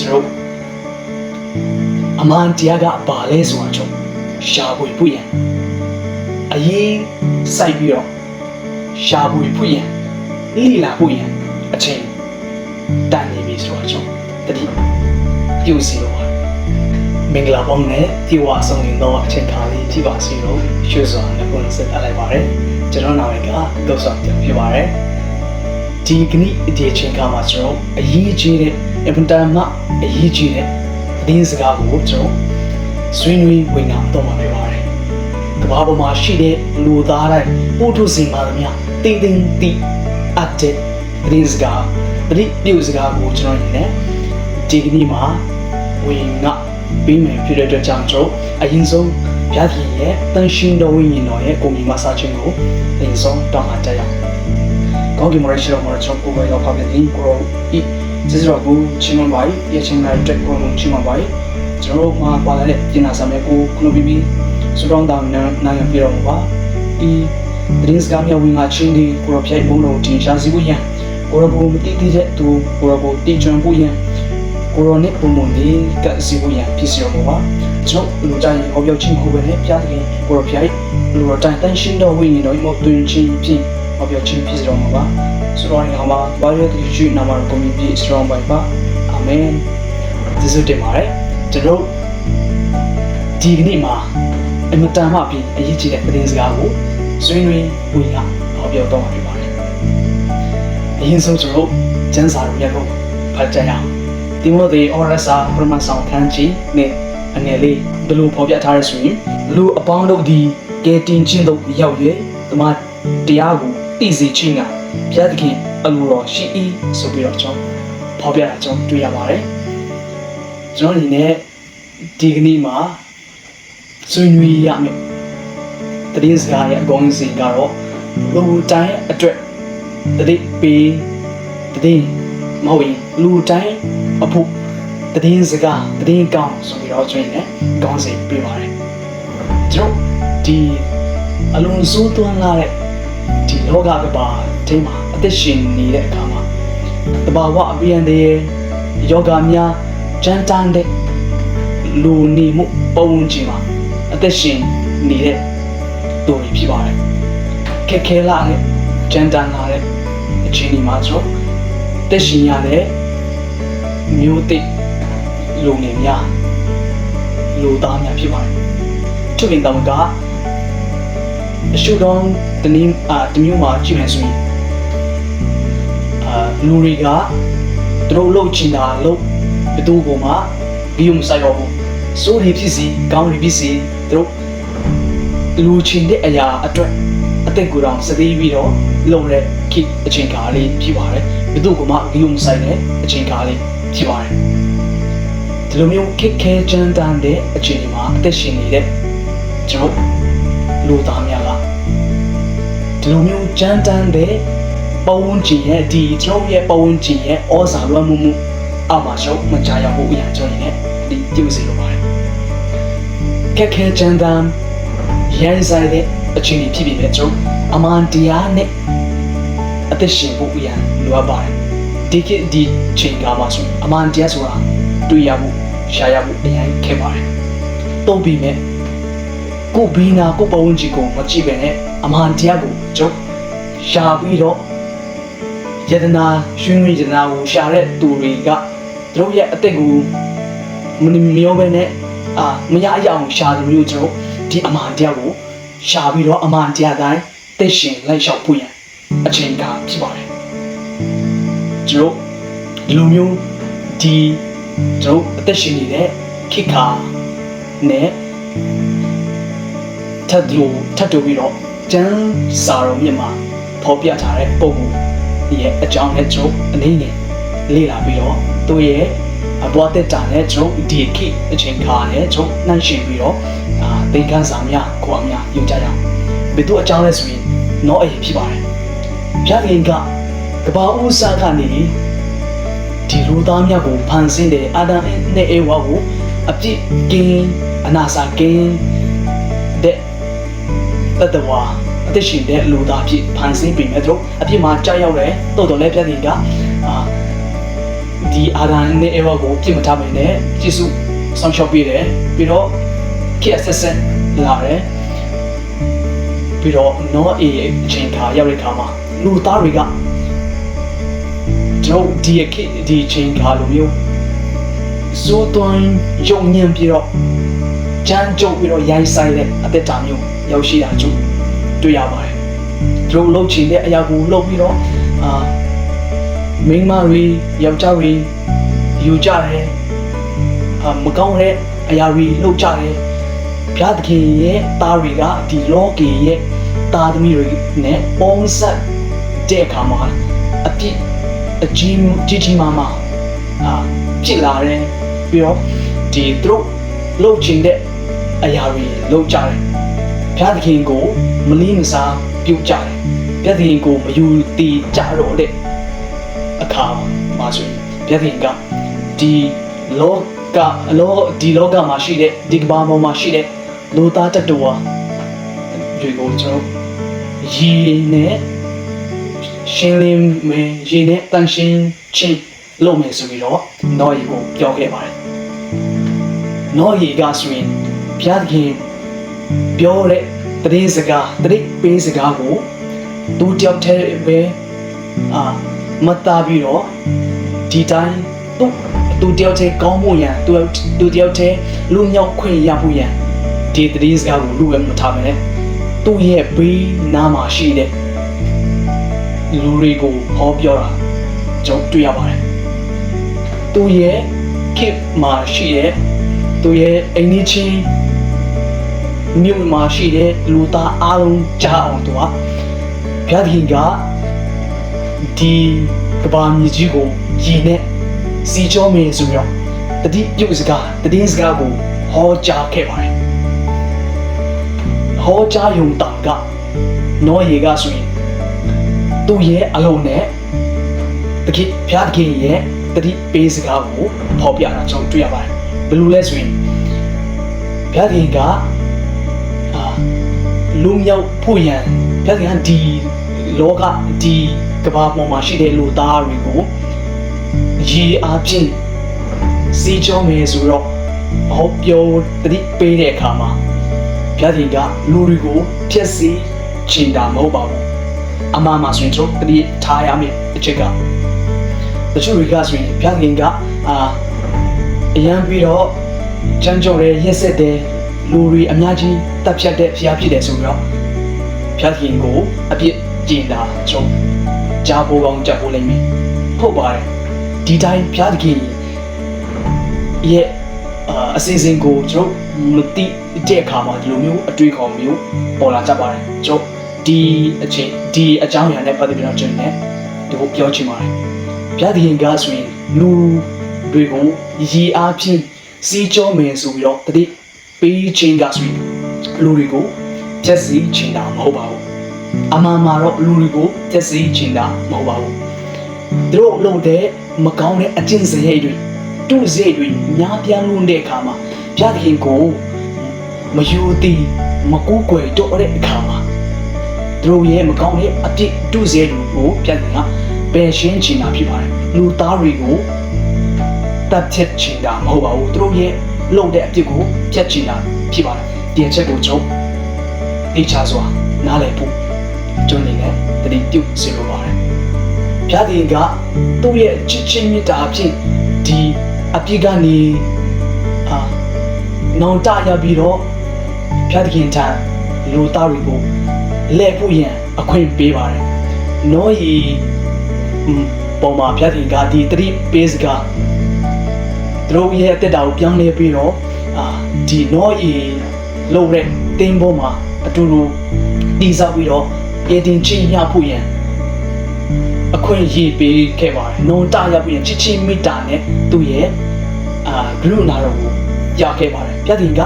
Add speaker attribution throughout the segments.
Speaker 1: ကျွန်တော်အမှန်တရားကဘာလဲဆိုတာကျွန်တော်ရှာဖွေဖို့ရန်အရေးစိုက်ပြီးတော့ရှာဖွေဖို့ရန်လိလာဖို့ရန်အချိန်တန်နေပြီဆိုတာကျွန်တော်တတိပြုစီတော့မင်္ဂလာပေါင်းနဲ့ဒီဝါဆောင်နေတော့အချိန်ခါလေးထိပါစီလို့ရွှေစွာနဲ့ပုံစံတက်လိုက်ပါတယ်ကျွန်တော်နာမည်ကတော့ဆောင်တင်ပြပါတယ်ဒီကနေ့ဒီအချိန်ခါမှာကျွန်တော်အရေးကြီးတဲ့အင်တာနက်အရေးကြီးတဲ့သတင်းစကားကိုကျွန်တော်ဆွေးနွေးဝင်တော့မှာဖြစ်ပါတယ်ကမ္ဘာပေါ်မှာရှိတဲ့လူသားတိုင်းပို့ထုတ်စင်ပါသမျှတင်းတင်းတီအပ်တဲ့သတင်းစကားပြုစကားကိုကျွန်တော်နေဒီကနေ့မှာဝင်ကပြီးမယ်ဖြစ်တဲ့အတွက်ကြောင့်ကျွန်တော်အရင်ဆုံးဗျာဒင်ရဲ့တန်ရှင်းတော်ဝိညာဉ်တော်ရဲ့ကိုမြင်မဆခြင်းကိုအရင်ဆုံးတောင်းအပ်ကြရအောင်ကောင်းကင်မရရှိတော်မှာကျွန်တော်ကိုယ်ရောပါတဲ့ဒီကိုရောဤကျေးဇူးတော်ကိုချီးမွမ်းပါ၏ရချင်းလိုက်တဲ့ကိုယ်ကိုချီးမွမ်းပါ၏ကျွန်တော်မှာပါလာတဲ့ကျင်နာစာမဲ့ကိုခလုံးပြီးစူတောင်းတောင်းနိုင်ပြတော်မူပါဒီသတင်းစကားများဝင်ငါချင်းဒီကိုရောဖိုက်ဘုံတော်တင်ရှားစီဖို့ရန်ကိုရောဘုံမတိတိတဲ့သူကိုရောဘုံတည်ကျွမ်းဖို့ရန်ကိုရောနဲ့ပုံမနေကစီဖို့ရန်ဖြစ်စီတော်မူပါကျွန်တော်လူတိုင်းဟောပြောချင်းကိုပဲနဲ့ပြတဲ့ကိုရောဖိုက်လူတော်တိုင်းတန်ရှင်းတော်ဝိညာဉ်တော်မှတွင်ချင်းဖြစ်ဟောပြောချင်းဖြစ်စီတော်မူပါဆိုတော့ဒီမှာဘာလို့ဒီရှိနာမတော်ကိုမြည်ပြီး strong ပါပါအာမင်ကျေးဇူးတင်ပါတယ်ကျွန်တော်ဒီကနေ့မှာအမတန်မှပြီးအရေးကြီးတဲ့သတင်းစကားကိုဆွေးနွေးဝင်ကဟောပြောတော့မှာဖြစ်ပါတယ်အရင်ဆုံးကျွန်တော်ကျမ်းစာတော်မြတ်ကိုဖတ်ကြရအောင်တိမောသေဩရစာပရမဆောင်ခန်းကြီးနဲ့အငယ်လေးဘလို့ဖော်ပြထားရဆိုရင်လူအပေါင်းတို့ဒီကဲတင်ချင်းတို့ရောက်၍တမန်တရားကိုသိစေခြင်းကဘုရားသခင်အလိုတော်ရှိ၏ဆိုပြီးတော့ကျွန်တော်ဖော်ပြတာကျွန်တော်တွေ့ရပါတယ်ကျွန်တော်အနေနဲ့ဒီကနေ့မှာဆွေးနွေးရမယ်သတင်းစကားရဲ့အကောင်းဆုံးကတော့လူတိုင်းအတွက်သတင်းပေးသတင်းမဟုတ်ရင်လူတိုင်းအဖို့သတင်းစကားသတင်းကောင်းဆိုပြီးတော့ကျွန်တော်နဲ့ကောင်းစေပေးပါတယ်ကျွန်တော်ဒီအလုံးစုံသွန်းလာတဲ့ဒီလောကကဘာထဲမှာအသက်ရှင်နေတဲ့အခါမှာတဘာဝအပြန်တဲ့ယောဂများကြမ်းတမ်းတဲ့လူနေမှုပုံဝင်ခြင်းမှာအသက်ရှင်နေတဲ့သူတွေဖြစ်ပါတယ်ခက်ခဲလာတဲ့ကြမ်းတမ်းလာတဲ့အခြေအနေမှာကျွန်တော်သက်ရှင်ရတဲ့မျိုးသိလူငယ်များလူသားများဖြစ်ပါတယ်သူ့ပြင်တောင်ကအရှုတော်တနည်းတမျိုးမှာကြည့်မယ်ဆိုရင်လူတွေကသူတို့လှုပ်ချင်တာလှုပ်ဘယ်သူကမှဘီယုံဆိုင်တော့ဘူးစိုးရိမ်ဖြစ်စီကောင်းရိမ်ဖြစ်စီသူတို့လူချင်တဲ့အရာအတွက်အသက်ကိုယ်တော်စသေးပြီးတော့လုံတဲ့ခေတ်အချိန်ကာလလေးဖြစ်ပါတယ်ဘယ်သူကမှဘီယုံဆိုင်တဲ့အချိန်ကာလလေးဖြစ်ပါတယ်ဒီလိုမျိုးခက်ခဲကြမ်းတမ်းတဲ့အချိန်ဒီမှာအသက်ရှင်နေတဲ့ကျွန်တော်လူသားများကဒီလိုမျိုးကြမ်းတမ်းတဲ့ပတ်ဝန်းကျင်ရဲ့ဒီကျွန်တော်ရဲ့ပတ်ဝန်းကျင်ရဲ့ဩဇာလွှမ်းမိုးမှုအောက်မှာရှုံးမကြရဘူးအရာကျွန်တော်နေဒီပြုစီလိုပါတယ်ခက်ခဲကြမ်းတမ်းရန်ဆိုင်တဲ့အချိန်ကြီးဖြစ်ပြီးပဲကျွန်တော်အမှန်တရားနဲ့အသက်ရှင်ဖို့အရာလိုအပ်ပါတယ်ဒီချိန်ကမှဆိုအမှန်တရားဆိုတာတွေ့ရမှုရှားရမှုအရင်ခက်ပါတယ်တုံ့ပြီးမဲ့ကိုဘီနာကိုပတ်ဝန်းကျင်ကိုမကြည့်ပဲနဲ့အမှန်တရားကိုကျွန်တော်ရှာပြီးတော့ယတနာရွှင်ရတနာကိုရှာတဲ့သူတွေကသူတို့ရဲ့အသက်ကိုမမျောပဲနဲ့မရအအောင်ရှာတယ်မျိုးကျွန်တော်ဒီအမှန်တရားကိုရှာပြီးတော့အမှန်တရားတိုင်းသိရှင်လိုက်လျှောက်ဖို့ရန်အချိန်ကဖြစ်ပါတယ်ကျွန်တော်ဒီလိုမျိုးဒီကျွန်တော်အသက်ရှင်နေတဲ့ခိခါနဲ့ထပ်တူပြီးတော့ကျမ်းစာတော်မြတ်မှာဖော်ပြထားတဲ့ပုံကိုရဲ့အကြောင်းနဲ့ကျွန်တော်အနေနဲ့လေ့လာပြီးတော့သူ့ရဲ့အဘွားတက်တာနဲ့ကျွန်တော်ဒီခိအချိန်ခါနဲ့ကျွန်တော်နှိုင်းယှဉ်ပြီးတော့သင်ခန်းစာများကိုအများယူကြရအောင်ဘယ်သူအကြောင်းလဲဆိုရင်တော့အရေးဖြစ်ပါတယ်ဗျာဒင်ကကဘာဥစားကနေဒီလူသားများကိုဖန်ဆင်းတဲ့အာဒမ်နဲ့အေဝါကိုအပြစ်ကင်းအနာစာကင်းတဲ့တတဝါအသက်ရှင်တဲ့လူသားဖြစ်ဖန်ဆင်းပြီးမဲ့တို့အပြစ်မှာကြောက်ရောက်တယ်တော်တော်လည်းပြတ်တင်ကဒီ ဒီအာဒန်နဲ့အေဝါကိုပြစ်မထားနိုင်နဲ့ယေရှုဆောင်ရှောက်ပေးတယ်ပြီးတော့ခေတ်ဆက်ဆက်လာတယ်ပြီးတော့နောအေအချိန်ခါရောက်တဲ့ခါမှာလူသားတွေကကျွန်တော်ဒီခေတ်ဒီချိန်ခါလိုမျိုးဇိုးသွင်းယုံညံ့ပြီးတော့ကြမ်းကြုတ်ပြီးတော့ရိုင်းဆိုင်တဲ့အသက်တာမျိုးရောက်ရှိတာကျွန်တွေ့ရပါတယ်သူတို့လှုပ်ချင်တဲ့အရာကိုလှုပ်ပြီးတော့မိန်းမတွေယောက်ျားတွေယူကြတယ်မကောင်းတဲ့အရာတွေလှုပ်ကြတယ်ဘုရားသခင်ရဲ့သားတွေကဒီလောကီရဲ့သားသမီးတွေနဲ့ပေါင်းစပ်တဲ့အခါမှာအပြစ်အကြီးမားမားဖြစ်လာတယ်ပြီးတော့ဒီသူတို့လှုပ်ချင်တဲ့အရာတွေလှုပ်ကြတယ်ဘုရားသခင်ကိုမလီမစားပြုတ်ကြတယ်ဘုရားသခင်ကိုမယူတည်ကြတော့တဲ့အခါမှာဆိုရင်ဘုရားသခင်ကဒီလောကမှာရှိတဲ့ဒီကမ္ဘာပေါ်မှာရှိတဲ့လူသားတ attva တွေကိုကျွန်တော်ရေနဲ့ရှင်းလင်းမယ်ရေနဲ့တန်ရှင်းချင်းလုပ်မယ်ဆိုပြီးတော့နောယေကိုပြောခဲ့ပါတယ်နောယေကဆိုရင်ဘုရားသခင်ပြောတဲ့တရေစကားတရိပ်ပေးစကားကိုသူတယောက်တည်းပဲမတားပြီးတော့ဒီတိုင်းသူတယောက်တည်းကောင်းဖို့ရန်သူတယောက်တည်းလူမြောက်ခွင့်ရဖို့ရန်ဒီတရေစကားကိုလူဝဲမထားမယ်သူ့ရဲ့ဘေးနားမှာရှိတဲ့လူတွေကိုဟောပြောတာကျွန်တော်တွေ့ရပါတယ်သူ့ရဲ့ခေတ်မှာရှိတဲ့သူရဲ့အိမ်ချင်းမြို့မှာရှိတဲ့လူသားအားလုံးကြားအောင်သူကဘုရားသခင်ကဒီကဘာမြေကြီးကိုရည်နဲ့စီချောမယ်ဆိုတော့တတိပြုစကားတည်င်းစကားကိုဟောကြားခဲ့ပါတယ်ဟောကြားယုံတာကနောယေကဆိုရင်သူ့ရဲ့အလုံးနဲ့တကိဘုရားသခင်ရဲ့တတိပေးစကားကိုဖော်ပြတာကျွန်တော်တွေ့ရပါတယ်ဘယ်လိုလဲဆိုရင်ဘုရားသခင်ကလူမြောက်ဖို့ရန်ဘုရားသခင်ကဒီလောကဒီကမ္ဘာပေါ်မှာရှိတဲ့လူသားတွေကိုရေအားဖြင့်စီချောမယ်ဆိုတော့ဟောပြောတတိပေးတဲ့အခါမှာဘုရားသခင်ကလူတွေကိုဖျက်ဆီးချင်တာမဟုတ်ပါဘူးအမှားမှာဆိုရင်တို့တတိထားရမယ်အချက်ကတချို့တွေကဆိုရင်ဘုရားသခင်ကအရန်ပြီးတော့ကြမ်းကြုတ်တဲ့ရက်ဆက်တဲ့လူတွေအများကြီးတပ်ဖြတ်တဲ့ဖျားဖြစ်တယ်ဆိုတော့ဖျားခင်ကိုအပြစ်ကျင်တာချုံကြားဖို့ကောင်းကြားဖို့လိမ့်မယ်ဟုတ်ပါတယ်ဒီတိုင်းဖျားခင်ရဲ့အစီအစဉ်ကိုကျွန်တော်မသိတဲ့အခါမှာဒီလိုမျိုးအတွေ့အခေါ်မျိုးပေါ်လာကြပါတယ်ကျွန်တော်ဒီအချိန်ဒီအကြောင်းအရာနဲ့ပတ်သက်ပြီးတော့ကျွန်တော်ဒီကိုပြောချင်ပါတယ်ဖျားခင်ကဆိုရင်လူတွေကိုရေအားဖြင့်စီးကြောမယ်ဆိုပြီးတော့တတိပေးချင်းကဆိုရင်လူတွေကိုဖြည့်ဆည်းချင်တာမဟုတ်ပါဘူးအမှန်မှာတော့လူတွေကိုဖြည့်ဆည်းချင်တာမဟုတ်ပါဘူးသူတို့လုပ်တဲ့မကောင်းတဲ့အကျင့်စရိုက်တွေတုစရိုက်တွေများပြားလွန်းတဲ့အခါမှာဘုရားသခင်ကိုမယူသည်မကိုးကွယ်တော့တဲ့အခါမှာသူတို့ရဲ့မကောင်းတဲ့အပြစ်တုစရိုက်တွေကိုဘုရားသခင်ကပယ်ရှင်းချင်တာဖြစ်ပါတယ်လူသားတွေကိုတပ်ချက်ချင်တာမဟုတ်ပါဘူးသူတို့ရဲ့လုပ်တဲ့အပြစ်ကိုဖြတ်ချင်တာဖြစ်ပါတယ်ဒီအချက်ကိုကျွန်တော်သိချစွာနားလည်ဖို့ကျွန်တော်လည်းတတိပြုစေလိုပါတယ်ဘုရားသခင်ကသူ့ရဲ့ချစ်ချင်းမေတ္တာအဖြစ်ဒီအပြစ်ကနေနောင်တရပြီးတော့ဘုရားသခင်ထံလူသားတွေကိုလဲဖို့ရန်အခွင့်ပေးပါတယ်နောယေပေါ်မှာဘုရားသခင်ကဒီတတိပေးစကားသူတို့ရဲ့အသက်တာကိုပြောင်းလဲပြီးတော့ဒီနောယေလို့တဲ့တင်းပေါ်မှာအတူတူတည်ဆောက်ပြီးတော့အေတင်ချင်းရဖို့ရန်အခွင့်အရေးပေးခဲ့ပါတယ်။နုံတရပြီးရင်ချစ်ချင်းမေတ္တာနဲ့သူ့ရဲ့ဂရုဏာတော်ကိုရခဲ့ပါတယ်။ဘုရားသခင်က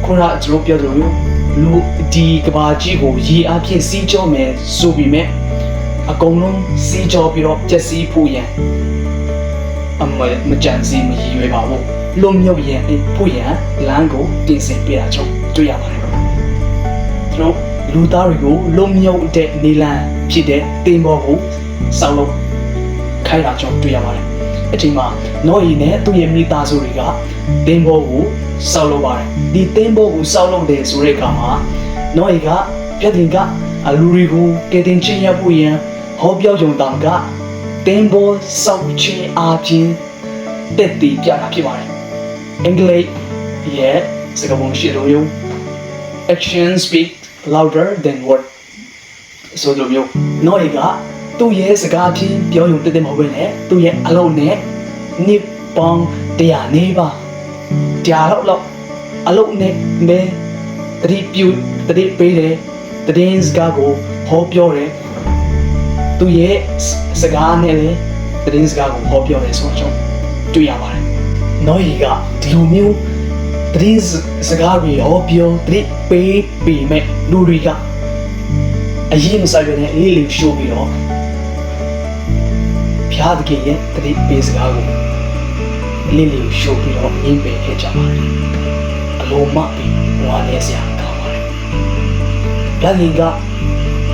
Speaker 1: ခုနကကျွန်တော်ပြောသလိုလူဒီကဘာကြီးကိုရေအပြည့်စီးကြောမယ်ဆိုပြီးမြဲအကုန်လုံးစီးကြောပြီးတော့ပျက်စီးဖို့ရန်မကြံစီမရည်ရွယ်ပါဘူးလွန်မြောက်ရန်ဖို့ရန်လမ်းကိုတင်ဆက်ပေးတာကြောင့်တွေ့ရပါတယ်ကျွန်တော်လူသားတွေကိုလွန်မြောက်တဲ့နေလမ်းဖြစ်တဲ့တင်ပေါ်ကိုစောက်လို့ခိုင်းတာကြောင့်တွေ့ရပါတယ် အချိန်မှာနော်ရီနဲ့သူ့ရဲ့မိသားစုတွေကတင်းဘောကိုစောက်လုပ်ပါတယ်ဒီတင်းဘောကိုစောက်လုပ်တယ်ဆိုတဲ့အခါမှာနော်ရီကပြတင်ကအလူတွေကိုကဲတင်ချင်းရဖို့ရန်ဟောပြောကြုံတောင်ကတင်းဘောစောက်ချင်းအားဖြင့်တက်တည်ပြတာဖြစ်ပါတယ်အင်္ဂလိပ်ရဲ့စကားပုံရှိလို့ action speak louder than word ဆိုလိုမျိုးနော်ရီကသူ့ရဲ့စကားချင်းပြောရုံတက်မဟုတ်ဘဲနဲ့သူ့ရဲ့အလုံးနဲ့နိပေါင်းတရားနေပါတရားတော့အလုံးနဲ့မဲတတိပြူတတိပေးတယ်တည်င်းစကားကိုဟောပြောတယ်သူရဲ့စကားနဲ့လည်းတည်င်းစကားကိုဟောပြောတယ်ဆိုတော့တွေ့ရပါတယ်နော်ရီကဒီလိုမျိုးတည်င်းစကားတွေဟောပြောတတိပေးပြီးမဲ့လူတွေကအရင်မဆိုင်ပဲနဲ့လေးလေးရှိုးပြီးတော့ဖျားတကယ်ရဲ့တတိပေးစကားကိုလေးလေးရှိုးပြီးတော့ရင်းပယ်ခဲ့ကြပါတယ်အလုံးမပြီးဝါနေစရာကောင်းပါတယ်ဒါကြီးက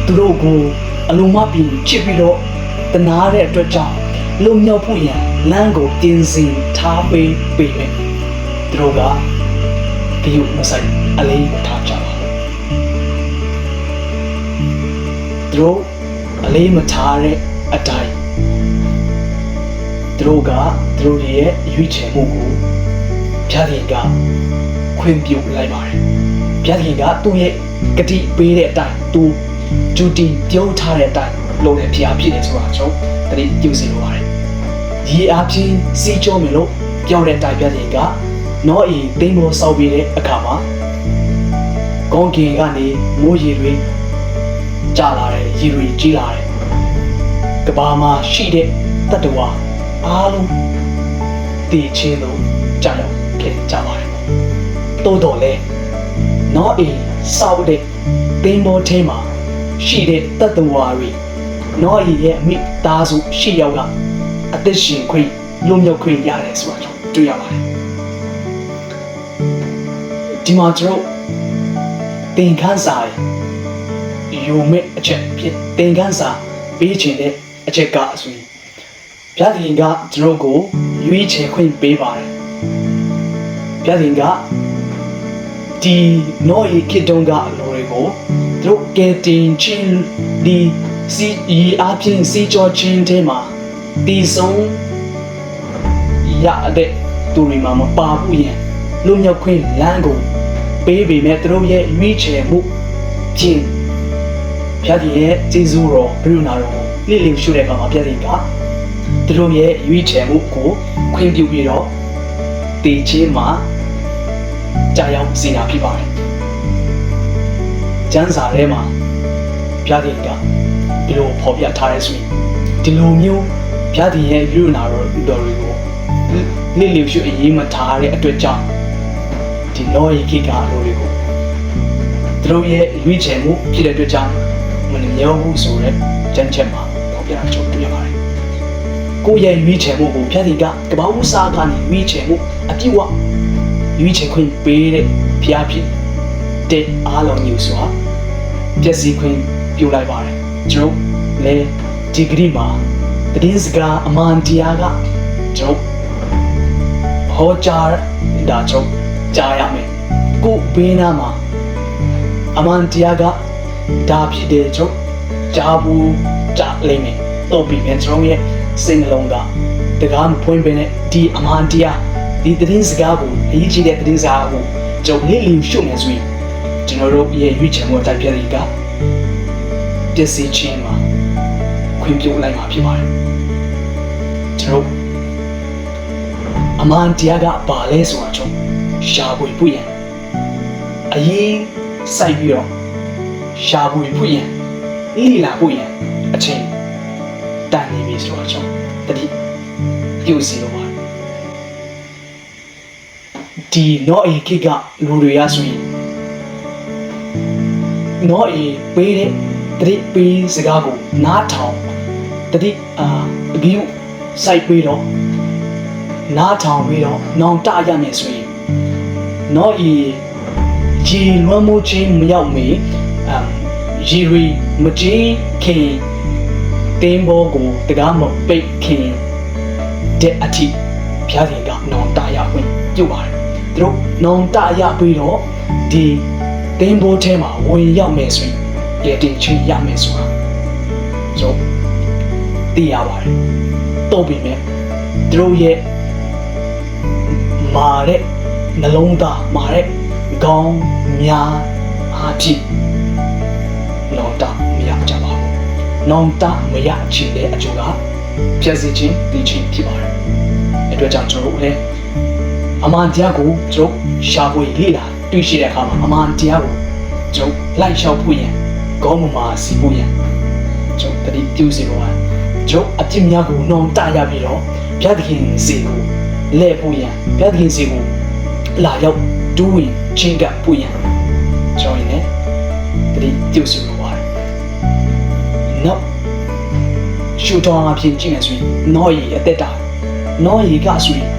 Speaker 1: သူတို့ကိုအလုံးမပြီးချစ်ပြီးတော့တနာတဲ့အတွက်ကြောင့်လုံမြောက်ဖို့ရန်လမ်းကိုတင်စီထားပေးမယ်သူတို့ကဒီမဆိုင်အလေးထားကြပါသူတို့အလေးမထားတဲ့အတိုင်းသူတို့ရဲ့ရွေးချယ်မှုကိုဖျားခင်ကခွင့်ပြုလိုက်ပါတယ်ဖျားခင်ကသူ့ရဲ့ဂတိပေးတဲ့အတိုင်းသူဂျူတီပြောထားတဲ့အတိုင်းလုပ်တဲ့ဖျားဖြစ်နေဆိုတာကျွန်တော်တတိပြုစီလိုပါတယ်ဒီအပြင်စီကြောမယ်လို့ပြောတဲ့အတိုင်းဖျားခင်ကနော်အီသိမ်းဖို့စောက်ပြီးတဲ့အခါမှာကောင်းကင်ကနေမိုးရေတွေကြာလာတယ်ရေတွေကြီးလာတယ်ကဘာမှာရှိတဲ့တတ္တဝါအားလုံးတည်ချင်းလို့ကြာရောက်ခဲ့ကြပါတယ်တိုးတော်လဲနော်အီစောက်တဲ့သင်္ဘောထဲမှာရှိတဲ့တတ္တဝါတွေနော်အီရဲ့မိသားစုရှိရောက်ကအသက်ရှင်ခွင့်လွတ်မြောက်ခွင့်ရတယ်ဆိုတာကျွန်တော်တွေ့ရပါတယ်ဒီမှာကျွန်တော်သင်ခန်းစာယူမဲ့အချက်ဖြစ်သင်ခန်းစာပေးခြင်းတဲ့အချက်ကအဆွေဘုရားခင်ကကျွန်တော်ကိုရွေးချယ်ခွင့်ပေးပါတယ်ဘုရားခင်ကဒီနော်ရီခေတုံးကအလိုတွေကိုသူတို့ကဲတင်ချင်းဒီစီအပြင်စီကြောချင်းတဲမှာဒီဆုံးရတဲ့သူတွေမှာမပါဘူးရင်လူမြောက်ခွင့်လမ်းကိုပေးပေမဲ့သူတို့ရဲ့ရွေးချယ်မှုချင်းဘုရားခင်ရဲ့ကျေးဇူးတော်ဘုရားနာတော်ကိုလိလိရှုတဲ့အခါမှာဘုရားခင်ကသူတို့ရဲ့ရွေးချယ်မှုကိုခွင့်ပြုပြီးတော့တည်ခြင်းမှာကြာရောက်စေတာဖြစ်ပါတယ်ကျမ်းစာထဲမှာဘုရားခင်ကဒီလိုဖော်ပြထားတဲ့ဆိုရင်ဒီလိုမျိုးဘုရားခင်ရဲ့ပြုနာတော်တွေကိုလိလိရှုအရေးမထားတဲ့အတွက်ကြောင့်ဒီလောကီကိကာလိုတွေကိုသူတို့ရဲ့ရွေးချယ်မှုဖြစ်တဲ့အတွက်ကြောင့်မနှမျောဘူးဆိုတဲ့ကျမ်းချက်မှာဖော်ပြတာကျွန်တော်တွေ့ရပါတယ်ကိုယ့်ရဲ့ရွေးချယ်မှုကိုဘုရားခင်ကကဘာဦးစားကနေရွေးချယ်မှုအပြည့်အဝရွေးချယ်ခွင့်ပေးတဲ့ဘုရားဖြစ်တဲ့အားလုံးမျိုးစွာပျက်စီးခွင့်ပြုလိုက်ပါတယ်ကျွန်တော်လည်းဒီဂရီမှာတည်င်းစကားအမှန်တရားကကျွန်တော်ဟောကြားတာကျွန်တော်ကြားရမယ်ကိုဘေးနားမှာအမှန်တရားကဒါဖြစ်တဲ့ကျွန်တော်ကြားဘူးကြားလိမ့်မယ်တော့ပြီးပြန်ကျွန်တော်ရဲ့စိတ်နှလုံးကတကားမဖွင့်ပဲနဲ့ဒီအမှန်တရားဒီတည်င်းစကားကိုအရေးကြီးတဲ့တည်င်းစကားကိုကျွန်တော်လေးလေးရှုမယ်ဆိုရင်ကျွန်တော်တို့ရဲ့ရွေးချယ်မှုအတိုင်းပြတဲ့ကပျက်စီးခြင်းမှာခွင့်ပြုလိုက်မှာဖြစ်ပါတယ်ကျွန်တော်အမှန်တရားကဘာလဲဆိုတာကျွန်တော်ရှာဖွေဖို့ရန်အရေးစိုက်ပြီးတော့ရှာဖွေဖို့ရန်လိလာဖို့ရန်အချိန်တန်နေပြီဆိုတော့ကျွန်တော်တတိပြုစီတော့ပါတယ်ဒီနော်အေကိကလူတွေရဆိုရင်နော်အေပေးတဲ့တတိပေးစကားကိုနားထောင်တတိအပြီးစိုက်ပေးတော့နားထောင်ပြီးတော့နောင်တရမယ်ဆိုရင်နော်အေရေလွှမ်းမိုးခြင်းမရောက်မီရေရီမကြီးခင်တင်းဘောကိုတကားမပိတ်ခင် တဲ့အထိဘုရားခင်ကနောင်တရခွင့်ပြုပါတယ်သူတို့နောင်တရပြီးတော့ဒီသင်္ဘောထဲမှာဝင်ရောက်မယ်ဆိုရင်ကဲတင်ချင်းရမယ်ဆိုတာဆိုသိရပါတယ်တော့ပြီမဲ့သူတို့ရဲ့မာတဲ့နှလုံးသားမာတဲ့ခေါင်းများအားဖြင့်နောင်တမရကြပါဘူးနောင်တမရချင်တဲ့အကျိုးကပြည့်စည်ခြင်းတည်ခြင်းဖြစ်ပါတယ်အတွက်ကြောင့်ကျွန်တော်တို့လည်းအမှန်တရားကိုကျွန်တော်ရှာဖွေလေ့လာတွေ့ရှိတဲ့အခါမှာအမှန်တရားကိုကျွန်တော်လိုက်လျှောက်ဖို့ရန်ခေါင်းမှာစီဖို့ရန်ကျွန်တော်တတိပြုစီဖို့ရန်ကျွန်တော်အပြစ်များကိုနောင်တရပြီးတော့ဘုရားသခင်စီကိုလဲဖို့ရန်ဘုရားသခင်စီကိုလာရောက်တူးဝင်ချင်းကပ်ဖို့ရန်ကျွန်တော်လည်းတတိပြုစီဖို့ပါတယ်နောက်ရှုထောင်းအဖြစ်ကြည့်နေဆိုရင်နောရီအသက်တာနောရီကဆိုရင်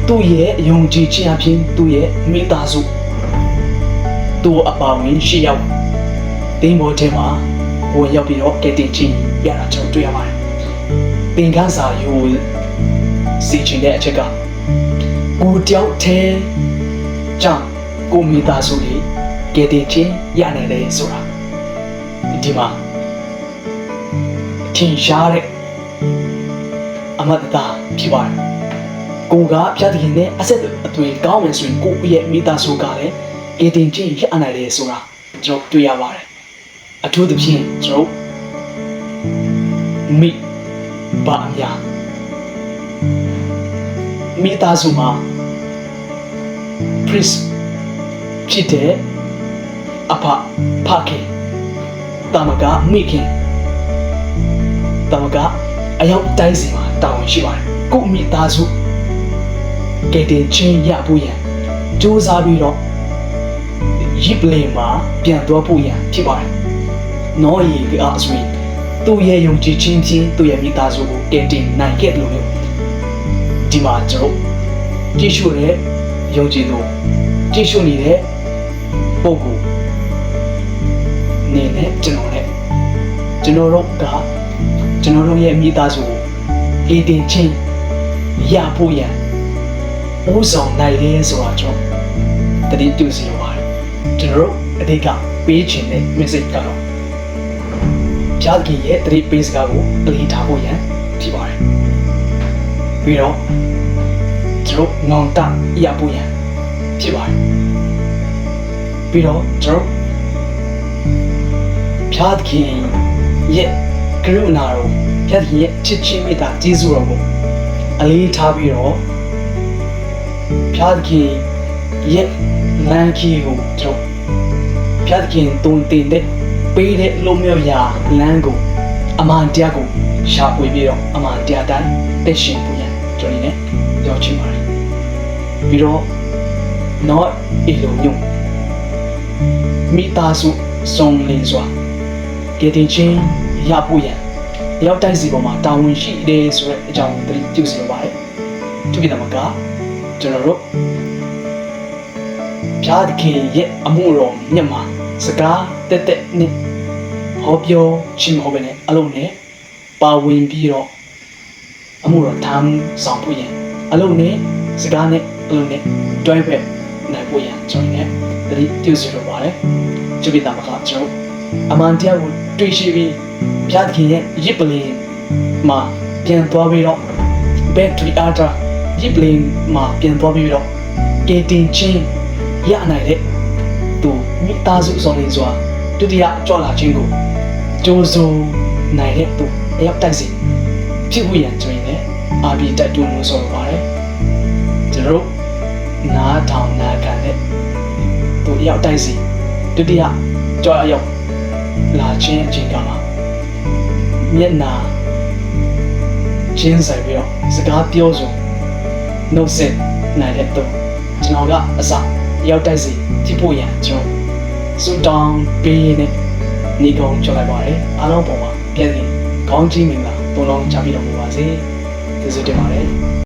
Speaker 1: သူ့ရဲ့ယုံကြည်ခြင်းအဖြစ်သူ့ရဲ့မိသားစုသူ့အပါဝင်ရှိရောက်တင်းဘောထဲမှာဝင်ရောက်ပြီးတော့ကဲတင်ခြင်းရတာကျွန်တော်တွေ့ရပါတယ်သင်ခန်းစာယူစီချင်တဲ့အချက်ကကိုတယောက်တည်းကြောင့်ကိုမိသားစုလေးကဲတင်ခြင်းရနိုင်တယ်ဆိုတာဒီမှာထင်ရှားတဲ့အမတ်သားဖြစ်ပါတယ်ကိုကဘုရားသခင်နဲ့အဆက်အသွယ်ကောင်းမယ်ဆိုရင်ကိုရဲ့မိသားစုကလည်းကဲတင်ခြင်းရနိုင်တယ်ဆိုတာကျွန်တော်တွေ့ရပါတယ်အထူးသဖြင့်ကျွန်တော်မိဘအများမိသားစုမှာ priest ဖြစ်တဲ့အဖဖခင်တမကမိခင်တမကအရောက်တိုင်းစီမှာတာဝန်ရှိပါတယ်ကိုမိသားစုကဲတင်ချင်းရဖို့ရန်စူးစမ်းပြီးတော့ရစ်ပလင်မှာပြန်သွားဖို့ရန်ဖြစ်ပါတယ်နော်ရီကဆိုရင်သူ့ရဲ့ယုံကြည်ခြင်းဖြင့်သူ့ရဲ့မိသားစုကိုကဲတင်နိုင်ခဲ့တယ်လို့ဒီမှာကျွန်တော်ကြည့်ရှုတဲ့ယုံကြည်သူကြည့်ရှုနေတဲ့ပုဂ္ဂိုလ်နေနဲ့ကျွန်တော်တို့ကကျွန်တော်တို့ရဲ့မိသားစုကိုကဲတင်ချင်းရဖို့ရန်ဥဆောင်နိုင်တယ်ဆိုတာကျွန်တော်တတိပြုစီရပါတယ်ကျွန်တော်တို့အဓိကပေးချင်တဲ့ message ကတော့ဂျာဂီရဲ့တတိပေးစကားကိုအလေးထားဖို့ရန်ဖြစ်ပါတယ်ပြီးတော့ကျွန်တော်နောင်တရဖို့ရန်ဖြစ်ပါတယ်ပြီးတော့ကျွန်တော်ဘုရားသခင်ရဲ့ကရုဏာတော်ဘုရားသခင်ရဲ့ချစ်ချင်းမေတ္တာကျေးဇူးတော်ကိုအလေးထားပြီးတော့ဘုရားသခင်ရဲ့လမ်းကြီးကိုကျွန်တော်ဘုရားသခင်တုံတင်တဲ့ပေးတဲ့လုံးမြောက်ရာလမ်းကိုအမှန်တရားကိုရှာဖွေပြီးတော့အမှန်တရားတိုင်းသိရှင်ဖို့ရန်ကျွန်တော်လည်းပြောချင်ပါတယ်ပြီးတော့not အလိုမျိုးမိသားစုစုံလင်စွာကဲတင်ချင်းရဖို့ရန်ရောက်တိုင်းစီပေါ်မှာတာဝန်ရှိတယ်ဆိုတဲ့အကြောင်းကိုသတိပြုစီရပါတယ်သူကိတမကကျွန်တော်တို့ဘုရားသခင်ရဲ့အမှုတော်မြတ်မှာစကားတက်တက်နဲ့ဟောပြောခြင်းမဟုတ်ဘဲနဲ့အလုံးနဲ့ပါဝင်ပြီးတော့အမှုတော်ထမ်းဆောင်ဖို့ရန်အလုံးနဲ့စကားနဲ့အလုံးနဲ့တွဲဖက်နိုင်ဖို့ရန်ကျွန်တော်လည်းသတိပြုစီရပါတယ်သူကိတမကကျွန်တော်အမှန်တရားကိုတွေ့ရှိပြီးဘုရားသခင်ရဲ့ရစ်ပလင်မှာပြန်သွားပြီးတော့ battery altar ရစ်ပလင်မှာပြန်သွားပြီးတော့ကဲတင်ချင်းရနိုင်တဲ့သူမိသားစုဆောင်နေစွာဒုတိယကြော်လာခြင်းကိုကြိုးစိုးနိုင်တဲ့သူအရောက်တိုက်စီဖြစ်ဖို့ရန်ကျွန်တော်လည်းအာဘီတိုက်တွန်းလို့ဆိုပါတယ်ကျွန်တော်နားထောင်နာခံတဲ့သူအရောက်တိုက်စီဒုတိယကြော်အရောက်လာခြင်းအချိန်ကမှာမျက်နာချင်းဆိုင်ပြီးတော့စကားပြောဆိုနှုတ်ဆက်နိုင်တဲ့သူကျွန်တော်ကအစရောက်တိုက်စီဖြစ်ဖို့ရန်ကျွန်တော်စူတောင်းပေးရတဲ့နေကုန်းချလိုက်ပါတယ်အားလုံးပေါ်မှာပြန်ပြီးကောင်းချီးမင်္ဂလာပုံလုံးချပြီးတော့မူပါစေကျေးဇူးတင်ပါတယ်